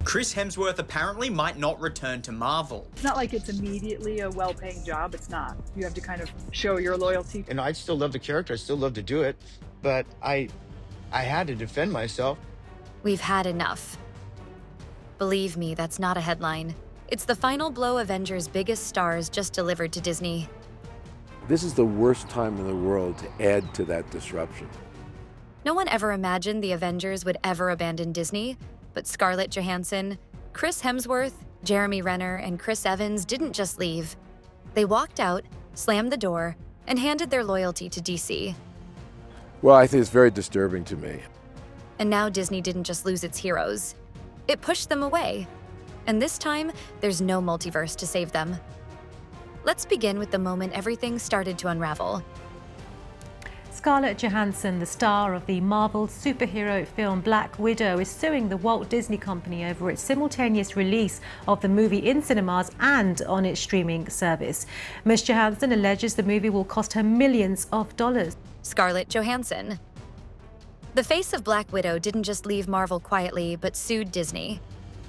Chris Hemsworth apparently might not return to Marvel. It's not like it's immediately a well-paying job. It's not. You have to kind of show your loyalty. And I still love the character. I still love to do it. But I had to defend myself. We've had enough. Believe me, that's not a headline. It's the final blow Avengers' biggest stars just delivered to Disney. This is the worst time in the world to add to that disruption. No one ever imagined the Avengers would ever abandon Disney, but Scarlett Johansson, Chris Hemsworth, Jeremy Renner, and Chris Evans didn't just leave. They walked out, slammed the door, and handed their loyalty to DC. Well, I think it's very disturbing to me. And now Disney didn't just lose its heroes. It pushed them away. And this time, there's no multiverse to save them. Let's begin with the moment everything started to unravel. Scarlett Johansson, the star of the Marvel superhero film Black Widow, is suing the Walt Disney Company over its simultaneous release of the movie in cinemas and on its streaming service. Ms. Johansson alleges the movie will cost her millions of dollars. Scarlett Johansson. The face of Black Widow didn't just leave Marvel quietly, but sued Disney.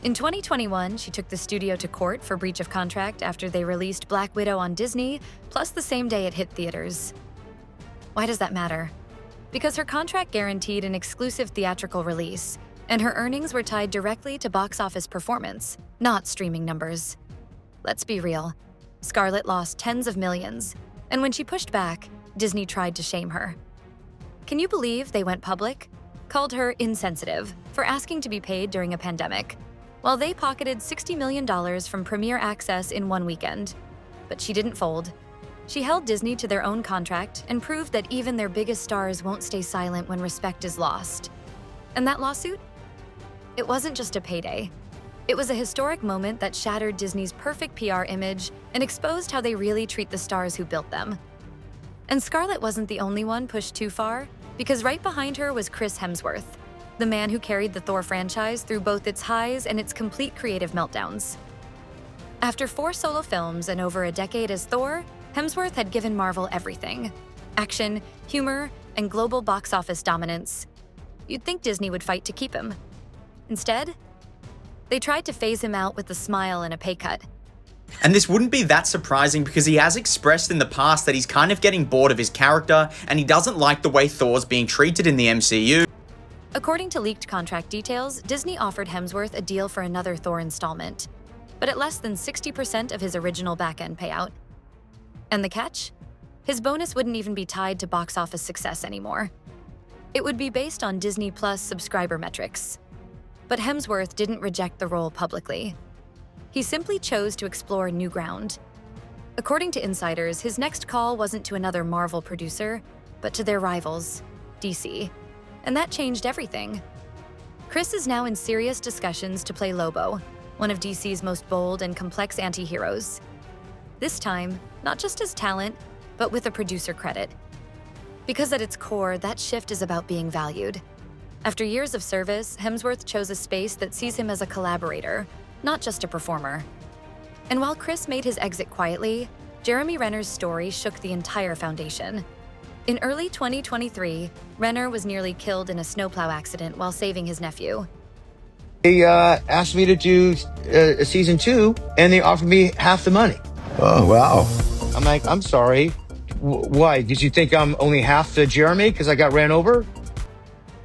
In 2021, she took the studio to court for breach of contract after they released Black Widow on Disney, plus the same day it hit theaters. Why does that matter? Because her contract guaranteed an exclusive theatrical release, and her earnings were tied directly to box office performance, not streaming numbers. Let's be real. Scarlett lost tens of millions, and when she pushed back, Disney tried to shame her. Can you believe they went public? Called her insensitive for asking to be paid during a pandemic, while they pocketed $60 million from Premier Access in one weekend. But she didn't fold. She held Disney to their own contract and proved that even their biggest stars won't stay silent when respect is lost. And that lawsuit? It wasn't just a payday. It was a historic moment that shattered Disney's perfect PR image and exposed how they really treat the stars who built them. And Scarlett wasn't the only one pushed too far, because right behind her was Chris Hemsworth, the man who carried the Thor franchise through both its highs and its complete creative meltdowns. After 4 solo films and over a decade as Thor, Hemsworth had given Marvel everything: action, humor, and global box office dominance. You'd think Disney would fight to keep him. Instead, they tried to phase him out with a smile and a pay cut. And this wouldn't be that surprising because he has expressed in the past that he's kind of getting bored of his character and he doesn't like the way Thor's being treated in the MCU. According to leaked contract details, Disney offered Hemsworth a deal for another Thor installment, but at less than 60% of his original back-end payout. And the catch? His bonus wouldn't even be tied to box office success anymore. It would be based on Disney Plus subscriber metrics. But Hemsworth didn't reject the role publicly. He simply chose to explore new ground. According to insiders, his next call wasn't to another Marvel producer, but to their rivals, DC. And that changed everything. Chris is now in serious discussions to play Lobo, one of DC's most bold and complex anti-heroes. This time, not just as talent, but with a producer credit. Because at its core, that shift is about being valued. After years of service, Hemsworth chose a space that sees him as a collaborator, not just a performer. And while Chris made his exit quietly, Jeremy Renner's story shook the entire foundation. In early 2023, Renner was nearly killed in a snowplow accident while saving his nephew. They asked me to do a season 2, and they offered me half the money. Oh, wow. I'm like, I'm sorry. Why? Did you think I'm only half the Jeremy because I got ran over?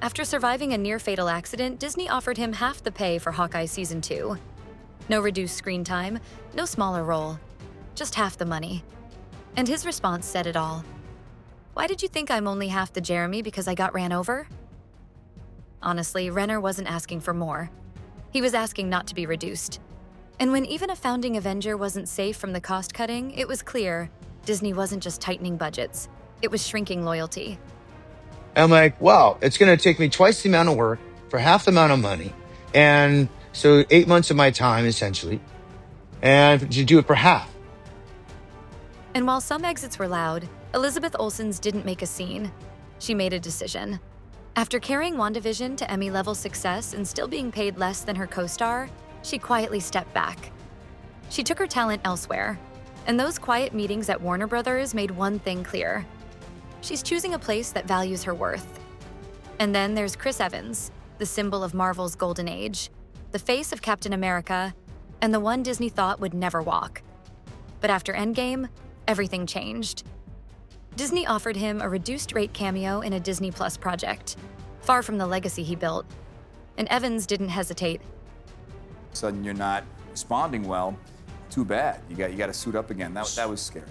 After surviving a near-fatal accident, Disney offered him half the pay for Hawkeye Season 2. No reduced screen time, no smaller role, just half the money. And his response said it all. Why did you think I'm only half the Jeremy because I got ran over? Honestly, Renner wasn't asking for more. He was asking not to be reduced. And when even a founding Avenger wasn't safe from the cost-cutting, it was clear Disney wasn't just tightening budgets, it was shrinking loyalty. I'm like, wow, it's going to take me twice the amount of work for half the amount of money. And so 8 months of my time, essentially, and to do it for half. And while some exits were loud, Elizabeth Olsen's didn't make a scene. She made a decision. After carrying WandaVision to Emmy-level success and still being paid less than her co-star, she quietly stepped back. She took her talent elsewhere, and those quiet meetings at Warner Brothers made one thing clear. She's choosing a place that values her worth. And then there's Chris Evans, the symbol of Marvel's golden age, the face of Captain America, and the one Disney thought would never walk. But after Endgame, everything changed. Disney offered him a reduced-rate cameo in a Disney Plus project, far from the legacy he built. And Evans didn't hesitate. Sudden you're not responding well, too bad. You got to suit up again. That was scary.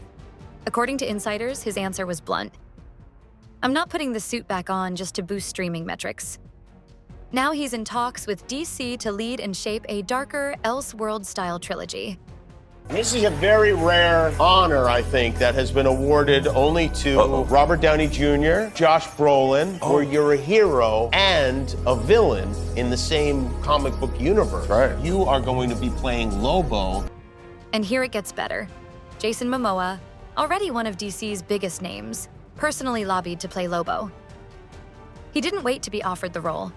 According to insiders, his answer was blunt. I'm not putting the suit back on just to boost streaming metrics. Now he's in talks with DC to lead and shape a darker, Elseworld-style trilogy. This is a very rare honor, I think, that has been awarded only to Robert Downey Jr., Josh Brolin, where you're a hero and a villain in the same comic book universe. Right. You are going to be playing Lobo. And here it gets better. Jason Momoa, already one of DC's biggest names, personally lobbied to play Lobo. He didn't wait to be offered the role.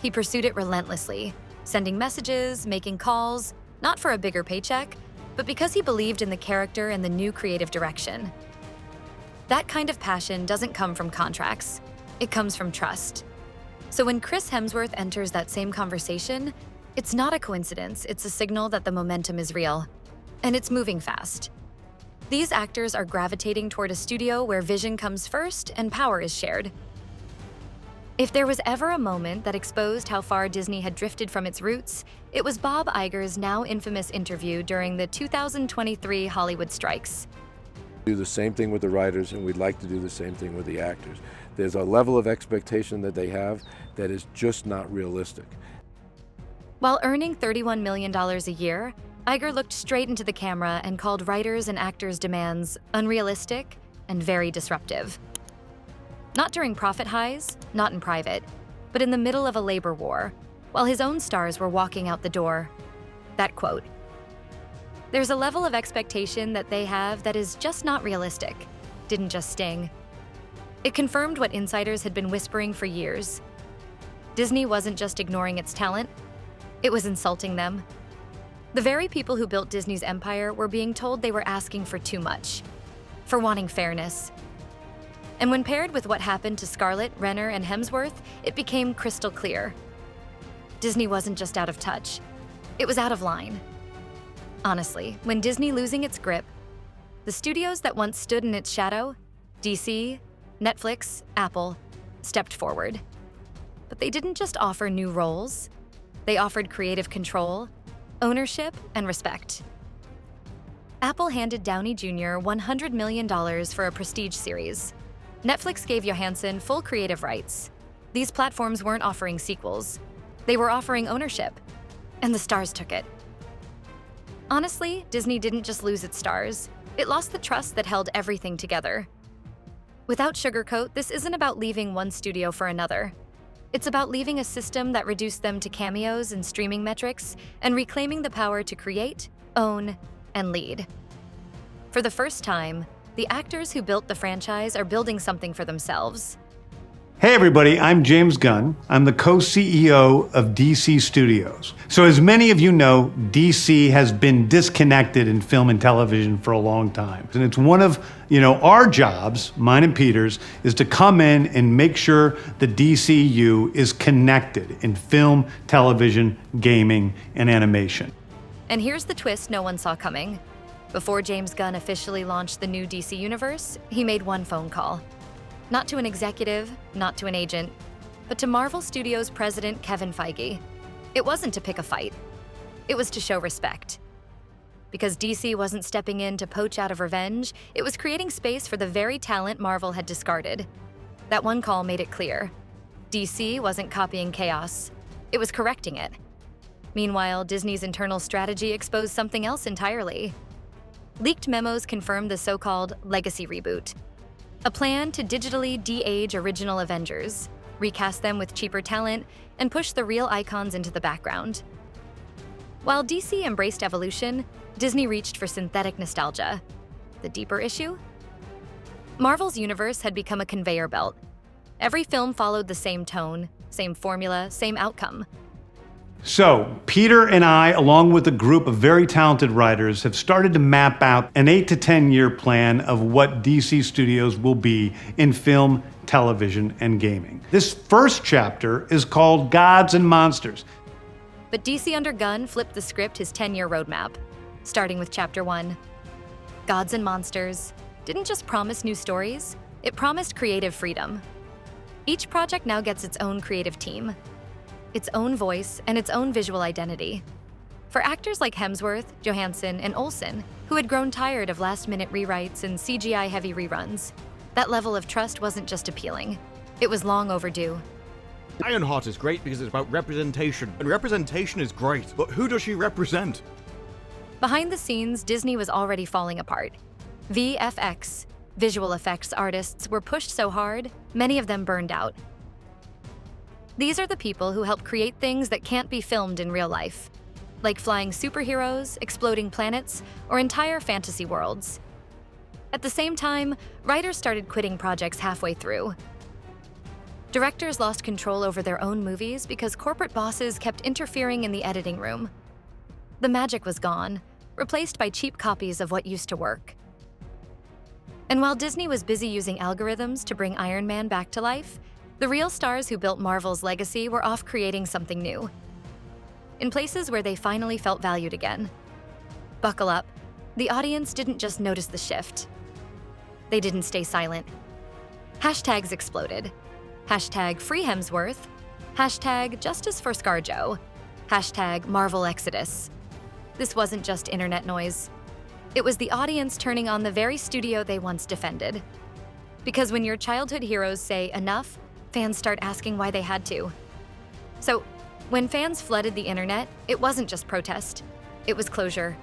He pursued it relentlessly, sending messages, making calls, not for a bigger paycheck, but because he believed in the character and the new creative direction. That kind of passion doesn't come from contracts. It comes from trust. So when Chris Hemsworth enters that same conversation, it's not a coincidence, it's a signal that the momentum is real. And it's moving fast. These actors are gravitating toward a studio where vision comes first and power is shared. If there was ever a moment that exposed how far Disney had drifted from its roots, it was Bob Iger's now infamous interview during the 2023 Hollywood strikes. Do the same thing with the writers, and we'd like to do the same thing with the actors. There's a level of expectation that they have that is just not realistic. While earning $31 million a year, Iger looked straight into the camera and called writers' and actors' demands unrealistic and very disruptive. Not during profit highs, not in private, but in the middle of a labor war, while his own stars were walking out the door. That quote. There's a level of expectation that they have that is just not realistic, didn't just sting. It confirmed what insiders had been whispering for years. Disney wasn't just ignoring its talent, it was insulting them. The very people who built Disney's empire were being told they were asking for too much, for wanting fairness. And when paired with what happened to Scarlett, Renner, and Hemsworth, it became crystal clear. Disney wasn't just out of touch, it was out of line. Honestly, when Disney losing its grip, the studios that once stood in its shadow, DC, Netflix, Apple, stepped forward. But they didn't just offer new roles, they offered creative control, ownership, and respect. Apple handed Downey Jr. $100 million for a prestige series. Netflix gave Johansson full creative rights. These platforms weren't offering sequels. They were offering ownership. And the stars took it. Honestly, Disney didn't just lose its stars. It lost the trust that held everything together. Without sugarcoat, this isn't about leaving one studio for another. It's about leaving a system that reduced them to cameos and streaming metrics and reclaiming the power to create, own, and lead. For the first time, the actors who built the franchise are building something for themselves. Hey everybody, I'm James Gunn. I'm the co-CEO of DC Studios. So as many of you know, DC has been disconnected in film and television for a long time. And it's one of, our jobs, mine and Peter's, is to come in and make sure the DCU is connected in film, television, gaming, and animation. And here's the twist no one saw coming. Before James Gunn officially launched the new DC universe, he made one phone call. Not to an executive, not to an agent, but to Marvel Studios president Kevin Feige. It wasn't to pick a fight. It was to show respect. Because DC wasn't stepping in to poach out of revenge, it was creating space for the very talent Marvel had discarded. That one call made it clear. DC wasn't copying chaos. It was correcting it. Meanwhile, Disney's internal strategy exposed something else entirely. Leaked memos confirmed the so-called legacy reboot. A plan to digitally de-age original Avengers, recast them with cheaper talent, and push the real icons into the background. While DC embraced evolution, Disney reached for synthetic nostalgia. The deeper issue? Marvel's universe had become a conveyor belt. Every film followed the same tone, same formula, same outcome. So, Peter and I, along with a group of very talented writers, have started to map out an 8 to 10 year plan of what DC Studios will be in film, television, and gaming. This first chapter is called Gods and Monsters. But DC under Gunn flipped the script his 10-year roadmap, starting with Chapter 1. Gods and Monsters didn't just promise new stories, it promised creative freedom. Each project now gets its own creative team, its own voice, and its own visual identity. For actors like Hemsworth, Johansson, and Olsen, who had grown tired of last-minute rewrites and CGI-heavy reruns, that level of trust wasn't just appealing, it was long overdue. Ironheart is great because it's about representation, and representation is great, but who does she represent? Behind the scenes, Disney was already falling apart. VFX, visual effects artists, were pushed so hard, many of them burned out. These are the people who help create things that can't be filmed in real life, like flying superheroes, exploding planets, or entire fantasy worlds. At the same time, writers started quitting projects halfway through. Directors lost control over their own movies because corporate bosses kept interfering in the editing room. The magic was gone, replaced by cheap copies of what used to work. And while Disney was busy using algorithms to bring Iron Man back to life, the real stars who built Marvel's legacy were off creating something new, in places where they finally felt valued again. Buckle up, the audience didn't just notice the shift. They didn't stay silent. Hashtags exploded. Hashtag Free Hemsworth. Hashtag Justice for ScarJo. Hashtag Marvel Exodus. This wasn't just internet noise. It was the audience turning on the very studio they once defended. Because when your childhood heroes say enough, fans start asking why they had to. So, when fans flooded the internet, it wasn't just protest, it was closure.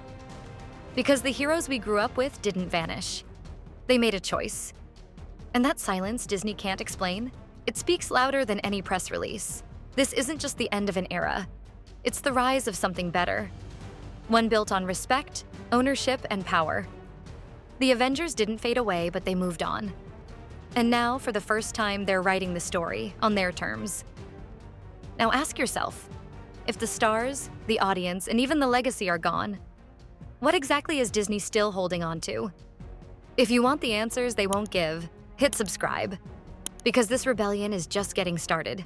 Because the heroes we grew up with didn't vanish. They made a choice. And that silence Disney can't explain, it speaks louder than any press release. This isn't just the end of an era. It's the rise of something better. One built on respect, ownership, and power. The Avengers didn't fade away, but they moved on. And now, for the first time, they're writing the story on their terms. Now ask yourself, if the stars, the audience, and even the legacy are gone, what exactly is Disney still holding on to? If you want the answers they won't give, hit subscribe, because this rebellion is just getting started.